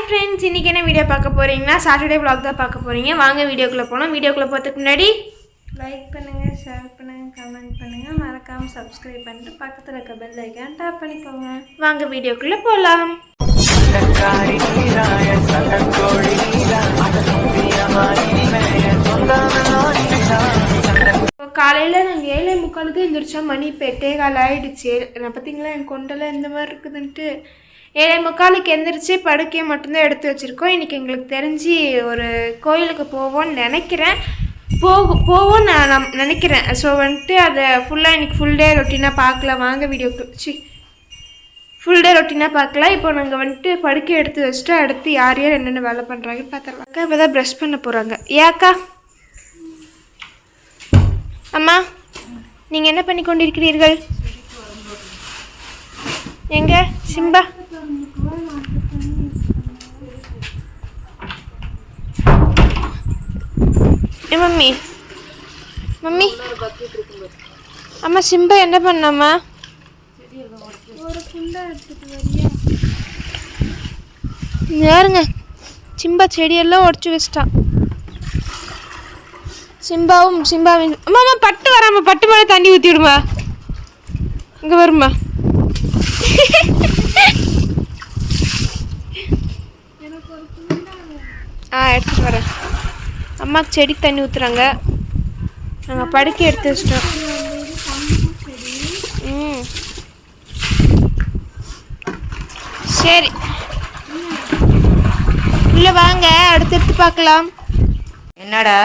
Friends, இன்றைக்கி என்ன video பார்க்க போகிறீங்கன்னா சாட்டர்டே vlog தான் பார்க்க போகிறீங்க. வாங்க வீடியோக்குள்ளே போகலாம். வீடியோக்குள்ளே போகிறதுக்கு முன்னாடி லைக் பண்ணுங்கள், ஷேர் பண்ணுங்கள், கமெண்ட் பண்ணுங்கள், மறக்காமல் சப்ஸ்கிரைப் பண்ணிட்டு பக்கத்தில் இருக்க பெல் ஐக்கான் டேப் பண்ணிக்கோங்க. வாங்க வீடியோக்குள்ளே போகலாம். காலையில் நாங்கள் 7:45 எழுந்திரிச்சோம். மணி இப்போ 8:15 ஆகிடுச்சு. நான் பார்த்தீங்களா என் கொண்டெல்லாம் இந்த மாதிரி இருக்குதுன்ட்டு 7:45 எழுந்திரிச்சு படுக்கையை மட்டும்தான் எடுத்து வச்சுருக்கோம். இன்றைக்கி எங்களுக்கு தெரிஞ்சு ஒரு கோயிலுக்கு போவோம்னு நினைக்கிறேன். போவோம் நான் நினைக்கிறேன். ஸோ வந்துட்டு அதை ஃபுல்லாக இன்றைக்கி ஃபுல் டே ரொட்டீனாக பார்க்கலாம். வாங்க வீடியோக்கு ஃபுல் டே ரொட்டீனாக பார்க்கலாம். இப்போ நாங்கள் வந்துட்டு படுக்கை எடுத்து வச்சுட்டு அடுத்து யார் யார் என்னென்ன வேலை பண்ணுறாங்கன்னு பார்த்துடலாம். அக்கா இப்போ தான் ப்ரஷ் பண்ண போகிறாங்க. ஏக்கா அம்மா நீங்கள் என்ன பண்ணி கொண்டிருக்கிறீர்கள்? எங்க சிம்பா மம்மி மம்மி அம்மா சிம்பா என்ன பண்ணாமா? யாருங்க சிம்பா செடியெல்லாம் உடச்சி வச்சிட்டான். சிம்பாவின் அம்மா அம்மா பட்டு வராம, பட்டு மேலே தண்ணி ஊற்றி விடுமா. இங்கே வருமா. எடுத்துட்டு வரேன். அம்மாவுக்கு செடி தண்ணி ஊற்றுறாங்க. நாங்கள் படுக்கை எடுத்து வச்சிட்டோம். சரி இல்லை வாங்க அடுத்து பார்க்கலாம். என்னடா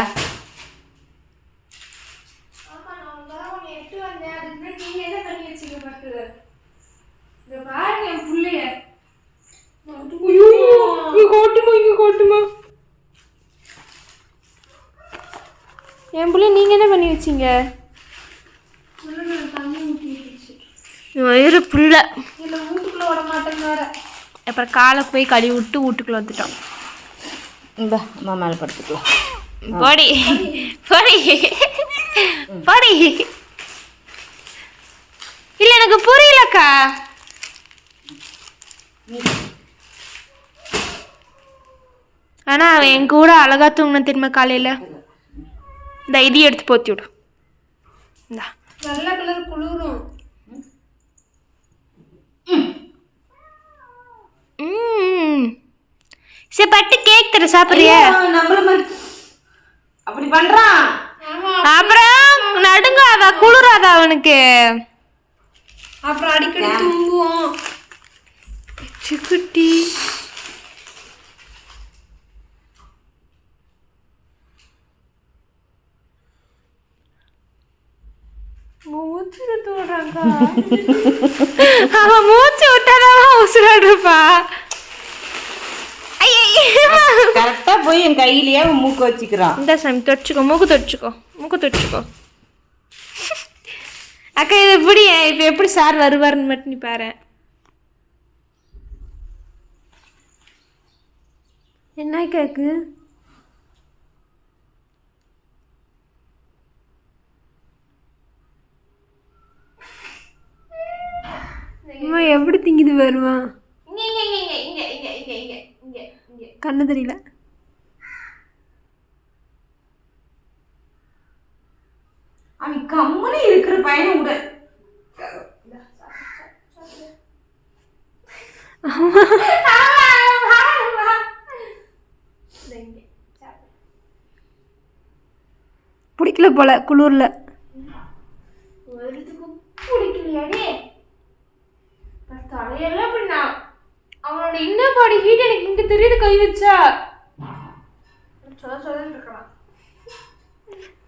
என் பிள்ளை நீங்கள் என்ன பண்ணி வச்சிங்க? வயிறு புள்ள வீட்டுக்குள்ளே விட மாட்டேங்க. அப்புறம் காலை போய் கழுவி விட்டு வீட்டுக்குள்ளே வந்துட்டோம். அம்மா மேலே படுத்துக்கலாம். போடி போடி போடி. இல்லை எனக்கு புரியலக்கா. ஆனால் அவன் என் கூட அழகா தூங்கின திரும்ப காலையில். இந்த இது எடுத்து போத்தி விடு. இந்தா நல்ல கலர் குளிரும். சரி பட்டு கேக் தர சாப்பிட்றியா? நம்மள மாதிரி அப்படி பண்றான். அப்புறம் நடுங்காதா குளிராதா அவனுக்கு? அப்புறம் அடிக்கடி தூங்குவோம். சிக்குட்டி மூச்சு விட்டுறாங்க. அவன் மூச்சு விட்டாதான் உசுராடுப்பா. கரெக்டா போய் என் கையிலேயே மூக்க வச்சுக்கிறான். இந்த சாமி தொச்சுக்கோ, மூக்கு தொச்சுக்கோ. அக்கா இது எப்படி இப்போ எப்படி சார் வருவாருன்னு மட்டும் நீ பாரு. என்ன கேக்கு? அம்மா எப்படி திங்குது வருமா? கண்ணு தெரியல. அவன் கம்முனு இருக்கிற பையனை விட. பிடிக்கல போல குளூர்ல. தலையெல்லாம் பண்ணா அவனோட இன்னும் பாடி ஹீட் எனக்கு இங்க தெரியுது. கை வச்சா இருக்கலாம்.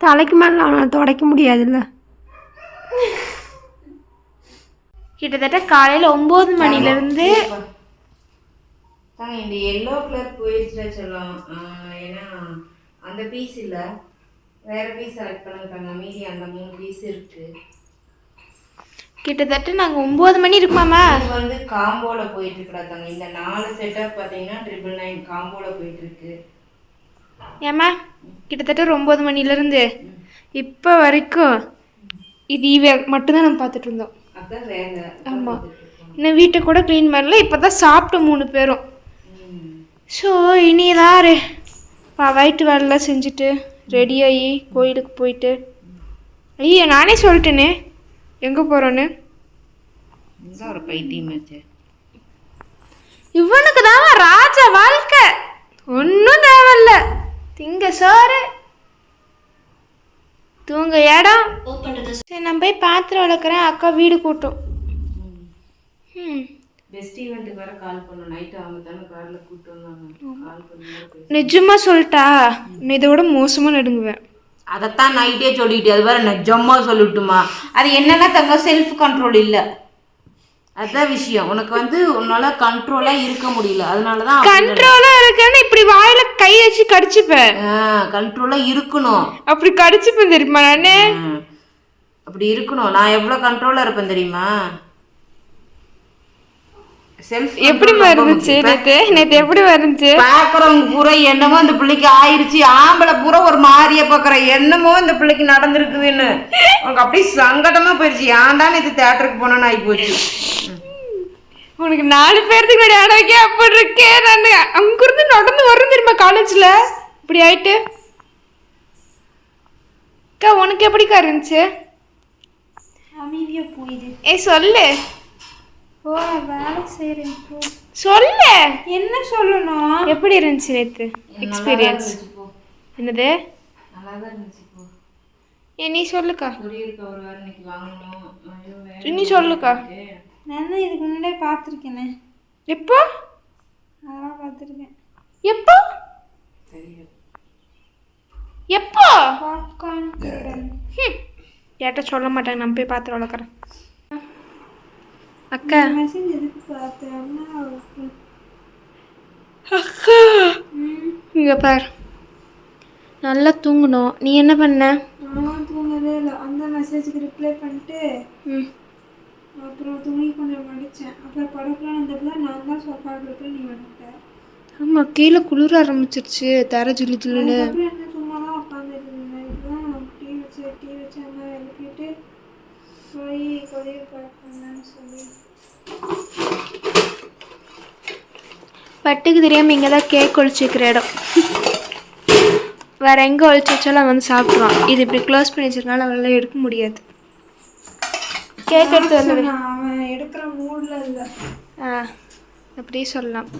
தலைக்கு மேல அவனை துடைக்க முடியாதுல்ல. கிட்டத்தட்ட காலையில் 9 மணிலேருந்து இந்த எல்லோ கலர் போயிடுச்சுல சொல்லலாம். ஏன்னா அந்த பீஸ் இல்லை, வேற பீஸ் செலக்ட் பண்ணிருக்காங்க. மீதி அந்த 3 பீஸ் இருக்கு. கிட்டத்தட்ட நாங்கள் 9 மணி இருக்குமாமா. இது வந்து காம்போல போயிட்டு இருக்கிறாங்க. இந்த 4 செட்டப் பார்த்தீங்கன்னா 999 காம்போல போயிட்டு இருக்கு. ஏமா கிட்டத்தட்ட 9 மணிலேருந்து இப்போ வரைக்கும் இது மட்டும்தான் நம்ம பார்த்துட்டு இருந்தோம். அதான் வேலை. ஆமாம், இன்னும் வீட்டை கூட க்ளீன் பண்ணல. இப்போ தான் சாப்பிட்டோம் 3 பேரும். ஸோ இனிதான் வயிற்று வேலைலாம் செஞ்சுட்டு ரெடியாகி கோயிலுக்கு போயிட்டு ஐயோ நானே சொல்லிட்டேனே எங்கே போகிறோன்னு. இதுதான் ஒரு பைத்தியமாச்சு. இவனுக்கு தான் ராஜா வாழ்க்கை, ஒன்றும் தேவையில்ல. திங்க சோறு, தூங்க இடம். சரி நான் போய் பாத்திரம் வளர்க்குறேன். அக்கா வீடு கூட்டும். பெஸ்ட் ஈவெண்ட்டுக்கு வேற கால் பண்ணோம். நைட்டு அவங்க தானே காரில் கூப்பிட்டு வந்தாங்க. கால் பண்ணி நிஜமாக சொல்லிட்டா நான் இதோட மோசமாக நடுங்குவேன். அதைத்தான் நைட்டே சொல்லிட்டு அது வேற நிஜமா சொல்லிட்டுமா. அது என்னன்னா தங்க செல்ஃப் கண்ட்ரோல் இல்லை, அதுதான் விஷயம். உனக்கு வந்து உன்னால கண்ட்ரோலா இருக்க முடியல, அதனாலதான் கண்ட்ரோலா இருக்கேன்னு இப்படி வாயில கை வச்சு கடிச்சுப்பேன். கண்ட்ரோலா இருக்கணும். அப்படி கடிச்சுப்பேன் தெரியுமா நானே. அப்படி இருக்கணும். நான் எவ்வளவு கண்ட்ரோலா இருப்பேன் தெரியுமா. செல்ஃப் எப்படி இருந்துச்சு நேத்து எப்படி இருந்துச்சு பாக்குறவங்க பூரா என்னமோ இந்த பிள்ளைக்கு ஆயிடுச்சு, ஆம்பளை பூரா ஒரு மாதிரிய பாக்குற என்னமோ இந்த பிள்ளைக்கு நடந்திருக்குதுன்னு உனக்கு அப்படியே சங்கடமா போயிடுச்சு. ஏன்டா நேற்று தியேட்டருக்கு போனோன்னு ஆகி போச்சு. உனக்கு 4 பேருக்கு முன்னாடி ஆட வைக்க அப்படி இருக்கேன். நான் அங்கிருந்து நடந்து வரும் தெரியுமா காலேஜ்ல. இப்படி ஆயிட்டு அக்கா உனக்கு எப்படிக்கா இருந்துச்சு? அமைதியா போயிடு. சொல்லு. ஓ வேலை செய்கிறேன். சொல்லு. என்ன சொல்லணும்? எப்படி இருந்துச்சு நேற்று எக்ஸ்பீரியன்ஸ்? என்னது நல்லாதான் இருந்துச்சு. நீ சொல்லுக்கா. ஒரு வாரம் இன்னைக்கு வாங்கணும். நீ சொல்லுக்கா. நான் தான் இதுக்கு முன்னாடியே பார்த்துருக்கேனே. எப்போ? அதெல்லாம் பார்த்துருக்கேன். எப்போ எப்போ? பாப்கார்ன் கேட்ட சொல்ல மாட்டாங்க. நான் போய் பார்த்து வளர்க்குறேன். அக்கா மெசேஜ் எதுக்கு பார்த்தேன்னா அக்கா இங்க பார், நல்லா தூங்கணும். நீ என்ன பண்ண? நான் தூங்கவே இல்லை. அந்த மெசேஜுக்கு ரிப்ளை பண்ணிட்டு அப்புறம் துணி கொஞ்சம் மடித்தேன். அப்புறம் படுக்கலாம் வந்தப்போ நான் தான் சோஃபாவுக்கு இருப்பேன், நீ வந்துட்ட. ஆமாம் கீழே குளிர ஆரம்பிச்சிருச்சு, தர ஜில்லு ஜில்லுன்னு. அப்புறம் என்ன சும்மா தான் உட்காந்துட்டு இருந்தேன். இப்போதான் டீ வச்சு அம்மா எழுப்பிட்டு போய் கொரியர் பேக் பண்ணேன்னு சொல்லி பட்டுக்கு தெரியாமல் இங்கே தான் கேக் ஒழிச்சிக்கிற இடம். வேறு எங்கே ஒழிச்சு வச்சாலும் வந்து சாப்பிடுவான். இது இப்படி க்ளோஸ் பண்ணி வச்சிருக்கனால அவளால் எடுக்க முடியாது. கேக் எடுத்து வந்து அவன் எடுக்கிற மூடில் இல்லை. அப்படியே சொல்லலாம்.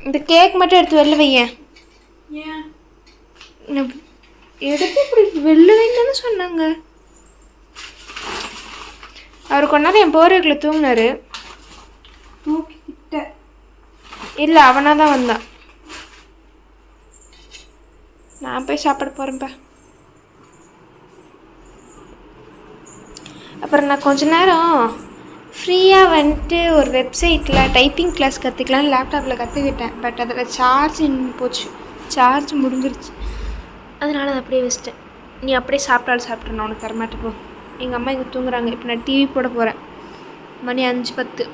இந்த கேக் மட்டும் எடுத்து வெளில வையேன். ஏன் எடுத்து இப்படி வெளில வைங்கன்னு சொன்னாங்க. அவர் கொஞ்ச நேரம் என் போர்வைக்குள்ள தூங்கினாரு. தூக்கிக்கிட்ட இல்லை அவனாக தான் வந்தான். நான் போய் சாப்பிட போகிறேன்ப்பா. அப்புறம் நான் கொஞ்ச நேரம் ஃப்ரீயாக வந்துட்டு ஒரு வெப்சைட்டில் டைப்பிங் கிளாஸ் கற்றுக்கலான்னு லேப்டாப்பில் கற்றுக்கிட்டேன். பட் அதில் சார்ஜ் போச்சு, சார்ஜ் முடிஞ்சிருச்சு. அதனால அதை அப்படியே வச்சிட்டேன். நீ அப்படியே சாப்பிட்டாலும் நான் உனக்கு தரமாட்டேன் போ. எங்கள் அம்மா இங்கே தூங்குறாங்க. இப்போ நான் டிவி போட போகிறேன். மணி 5:10.